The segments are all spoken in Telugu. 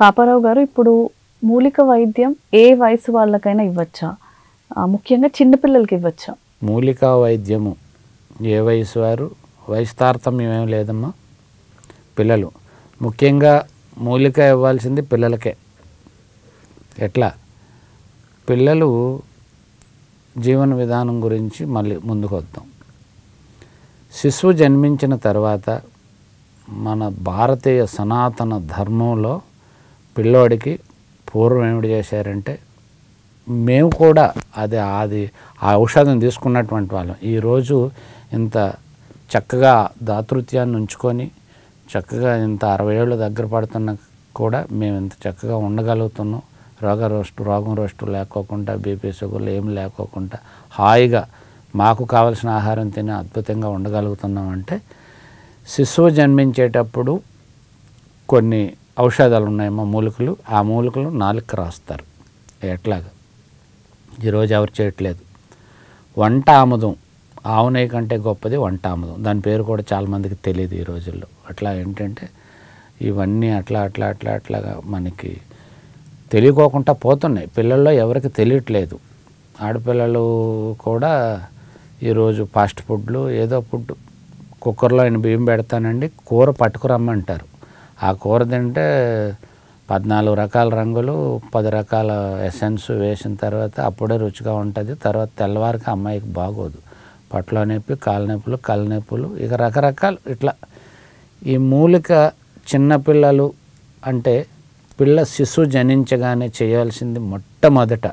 పాపారావు గారు, ఇప్పుడు మూలిక వైద్యం ఏ వయసు వాళ్ళకైనా ఇవ్వచ్చా? ముఖ్యంగా చిన్నపిల్లలకి ఇవ్వచ్చా? మూలికా వైద్యము ఏ వయసు వారు, వయసు తారతమ్యం ఏం లేదమ్మా. పిల్లలు ముఖ్యంగా మూలిక ఇవ్వాల్సింది పిల్లలకే. ఎట్లా? పిల్లలు జీవన విధానం గురించి మళ్ళీ ముందుకు వద్దాం. శిశువు జన్మించిన తర్వాత మన భారతీయ సనాతన ధర్మంలో పిల్లోడికి పూర్వం ఏమిటి చేశారంటే, మేము కూడా అది ఆ ఔషధం తీసుకున్నటువంటి వాళ్ళం ఈరోజు ఇంత చక్కగా దాతృత్యాన్ని ఉంచుకొని చక్కగా ఇంత 60 ఏళ్ళు దగ్గర పడుతున్నా కూడా మేము ఇంత చక్కగా ఉండగలుగుతున్నాం. రోగం రోస్టు లేకోకుండా, బీపీ షుగర్లు ఏం లేకోకుండా హాయిగా మాకు కావలసిన ఆహారం తిని అద్భుతంగా ఉండగలుగుతున్నాం. అంటే శిశువు జన్మించేటప్పుడు కొన్ని ఔషధాలు ఉన్నాయమ్మా, మూలికలు. ఆ మూలికలు నాలుగు రాస్తారు. ఎట్లాగా ఈరోజు ఎవరు చేయట్లేదు. వంట ఆముదం, ఆవు నెయ్యి కంటే గొప్పది వంట ఆముదం. దాని పేరు కూడా చాలామందికి తెలియదు ఈ రోజుల్లో. అట్లా ఏంటంటే ఇవన్నీ అట్లాగా మనకి తెలియకోకుండా పోతున్నాయి. పిల్లల్లో ఎవరికి తెలియట్లేదు. ఆడపిల్లలు కూడా ఈరోజు ఫాస్ట్ ఫుడ్లు, ఏదో ఫుడ్ కుక్కర్లో ఆయన బియ్యం పెడతానండి, కూర పట్టుకురమ్మంటారు. ఆ కూర తింటే 14 రకాల రంగులు, 10 రకాల ఎసెన్స్ వేసిన తర్వాత అప్పుడే రుచిగా ఉంటుంది. తర్వాత తెల్లవారికి అమ్మాయికి బాగోదు. పట్లో నొప్పి, కాళ్ళ నొప్పులు, కళ్ళ నొప్పులు, ఇక రకరకాలు. ఇట్లా ఈ మూలిక చిన్నపిల్లలు అంటే శిశువు జనించగానే చేయాల్సింది మొట్టమొదట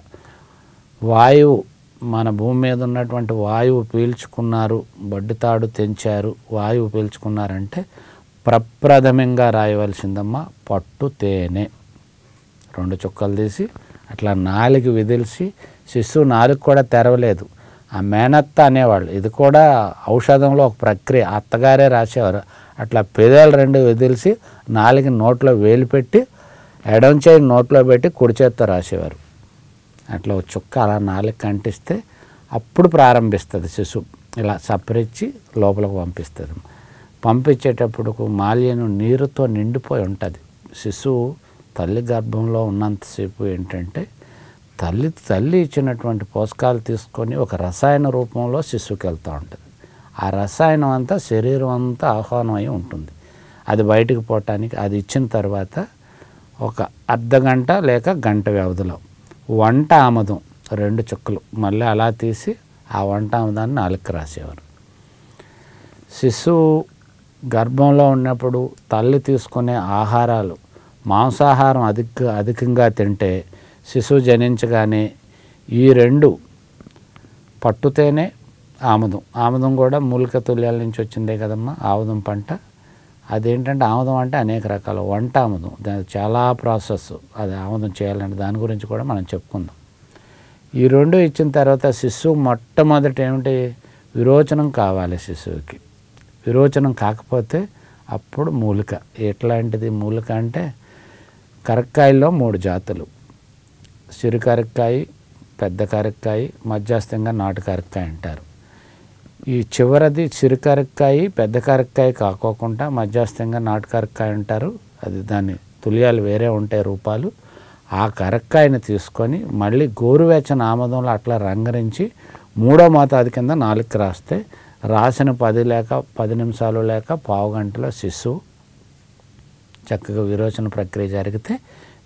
వాయువు, మన భూమి మీద ఉన్నటువంటి వాయువు పీల్చుకున్నారు, బడ్డితాడు తెంచారు, వాయువు పీల్చుకున్నారంటే ప్రప్రథమంగా రాయవలసిందమ్మా పట్టు తేనె. 2 చుక్కలు తీసి అట్లా 4 విదిలిసి, శిశువు 4 కూడా తెరవలేదు. ఆ మేనత్త అనేవాళ్ళు, ఇది కూడా ఔషధంలో ఒక ప్రక్రియ, అత్తగారే రాసేవారు. అట్లా పెదాలు 2 విదిలిసి 4 నోట్లో వేలు పెట్టి, ఎడం చేయి నోట్లో పెట్టి కుడి చేత్తో రాసేవారు. అట్లా ఒక చుక్క అలా 4 కంటిస్తే అప్పుడు ప్రారంభిస్తుంది శిశువు. ఇలా సపరించి లోపలికి పంపిస్తుంది. పంపించేటప్పుడు మాల్యను నీరుతో నిండిపోయి ఉంటుంది. శిశువు తల్లి గర్భంలో ఉన్నంతసేపు ఏంటంటే తల్లి ఇచ్చినటువంటి పోషకాలు తీసుకొని ఒక రసాయన రూపంలో శిశువుకి వెళ్తూ ఉంటుంది. ఆ రసాయనం అంతా శరీరం అంతా ఆహ్వానం అయి ఉంటుంది. అది బయటకు పోవటానికి అది ఇచ్చిన తర్వాత ఒక అర్ధగంట లేక గంట వ్యవధిలో వంట ఆముదం 2 చుక్కలు మళ్ళీ అలా తీసి ఆ వంట ఆముదాన్ని 4 రాసేవారు. శిశువు గర్భంలో ఉన్నప్పుడు తల్లి తీసుకునే ఆహారాలు, మాంసాహారం అధికంగా తింటే శిశువు జనించగానే ఈ 2 పట్టుతేనే ఆముదం కూడా మూలిక తుల్యాల నుంచి వచ్చిందే కదమ్మా, ఆముదం పంట. అదేంటంటే ఆముదం అంటే అనేక రకాల వంట ఆముదం, దాని చాలా ప్రాసెస్. అది ఆముదం చేయాలంటే దాని గురించి కూడా మనం చెప్పుకుందాం. ఈ 2 ఇచ్చిన తర్వాత శిశువు మొట్టమొదటి ఏమిటి, విరోచనం కావాలి. శిశువుకి విరోచనం కాకపోతే అప్పుడు మూలిక. ఎట్లాంటిది మూలిక అంటే కరక్కాయల్లో 3 జాతులు, సిరి కరక్కాయ, పెద్ద కరక్కాయ, మధ్యస్థంగా నాటు కరక్కాయ అంటారు. ఈ చివరిది సిరి కరక్కాయ, పెద్ద కరక్కాయ కాకోకుండా మధ్యస్థంగా నాటు కరక్కాయ అంటారు. అది దాని తుల్యాలు వేరే ఉంటాయి రూపాలు. ఆ కరక్కాయని తీసుకొని మళ్ళీ గోరువెచ్చని ఆముదంలో అట్లా రంగరించి 3వ మోతాదు కింద 4 రాస్తే రాసిన 10 నిమిషాలు లేక పావు గంటలో శిశువు చక్కగా విరోచన ప్రక్రియ జరిగితే,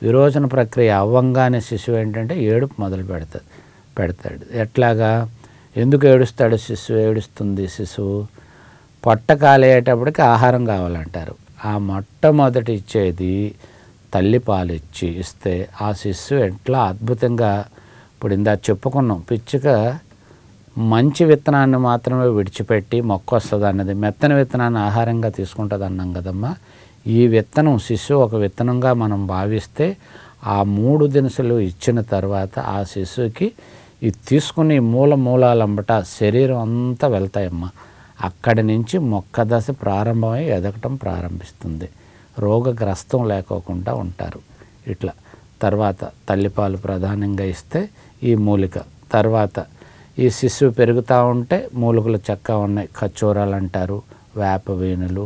విరోచన ప్రక్రియ అవ్వంగానే శిశువు ఏంటంటే ఏడుపు మొదలు పెడతాడు. ఎట్లాగా, ఎందుకు ఏడుస్తాడు శిశువు? ఏడుస్తుంది శిశువు పొట్ట కాలేటప్పటికి ఆహారం కావాలంటారు. ఆ మొట్టమొదటి ఇచ్చేది తల్లి పాలు ఇస్తే ఆ శిశువు ఎట్లా అద్భుతంగా, ఇప్పుడు ఇందా చెప్పుకున్నాం, పిచ్చుక మంచి విత్తనాన్ని మాత్రమే విడిచిపెట్టి మొక్క వస్తుంది అన్నది, మెత్తని విత్తనాన్ని ఆహారంగా తీసుకుంటుంది అన్నాం కదమ్మా. ఈ విత్తనం శిశువు ఒక విత్తనంగా మనం భావిస్తే ఆ 3 దినుసులు ఇచ్చిన తర్వాత ఆ శిశువుకి ఇది తీసుకుని మూలాలంబట శరీరం అంతా వెళ్తాయమ్మా. అక్కడి నుంచి మొక్క దశ ప్రారంభమై ఎదగటం ప్రారంభిస్తుంది. రోగగ్రస్తం లేకోకుండా ఉంటారు. ఇట్లా తర్వాత తల్లిపాలు ప్రధానంగా ఇస్తే ఈ మూలిక, తర్వాత ఈ శిశువు పెరుగుతూ ఉంటే మూలికలు చక్కగా ఉన్నాయి. ఖర్జూరాలు అంటారు, వేప వేణులు,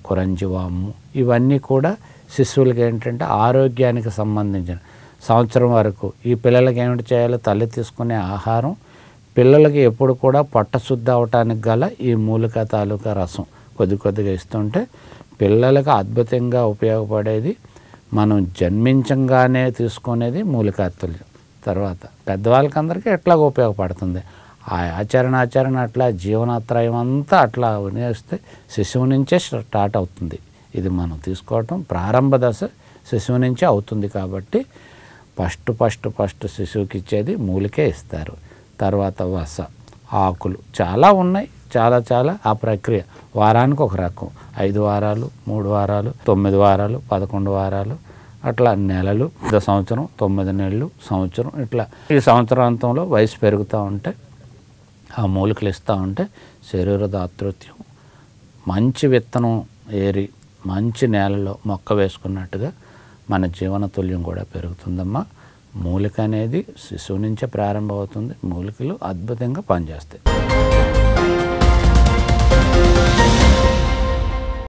కురంజివాము, ఇవన్నీ కూడా శిశువులకి ఏంటంటే ఆరోగ్యానికి సంబంధించిన సంవత్సరం వరకు ఈ పిల్లలకి ఏమిటి చేయాలి, తల్లి తీసుకునే ఆహారం పిల్లలకి ఎప్పుడు కూడా పొట్ట శుద్ధి అవటానికి గల ఈ మూలిక తాలూకా రసం కొద్దిగా ఇస్తుంటే పిల్లలకు అద్భుతంగా ఉపయోగపడేది. మనం జన్మించంగానే తీసుకునేది మూలికాతుల్యం. తర్వాత పెద్దవాళ్ళకందరికీ ఎట్లాగ ఉపయోగపడుతుంది. ఆ ఆచరణ అట్లా జీవనత్రయం అంతా అట్లా వినేస్తే శిశువు నుంచే స్టార్ట్ అవుతుంది. ఇది మనం తీసుకోవటం ప్రారంభ దశ శిశువు నుంచే అవుతుంది. కాబట్టి ఫస్ట్ శిశువుకి ఇచ్చేది మూలికే ఇస్తారు. తర్వాత వస, ఆకులు చాలా ఉన్నాయి, చాలా ఆ ప్రక్రియ వారానికి ఒక రకం, 5 వారాలు, 3 వారాలు, 9 వారాలు, 11 వారాలు, అట్లా నెలలు, సంవత్సరం, 9 నెలలు, సంవత్సరం, ఇట్లా ఈ సంవత్సరాంతంలో వయసు పెరుగుతూ ఉంటే ఆ మూలికలు ఇస్తూ ఉంటే శరీర దాతృత్యం మంచి విత్తనం ఏరి మంచి నేలలో మొక్క వేసుకున్నట్టుగా మన జీవనతుల్యం కూడా పెరుగుతుందమ్మా. మూలిక అనేది శిశువు నుంచే ప్రారంభమవుతుంది. మూలికలు అద్భుతంగా పనిచేస్తాయి.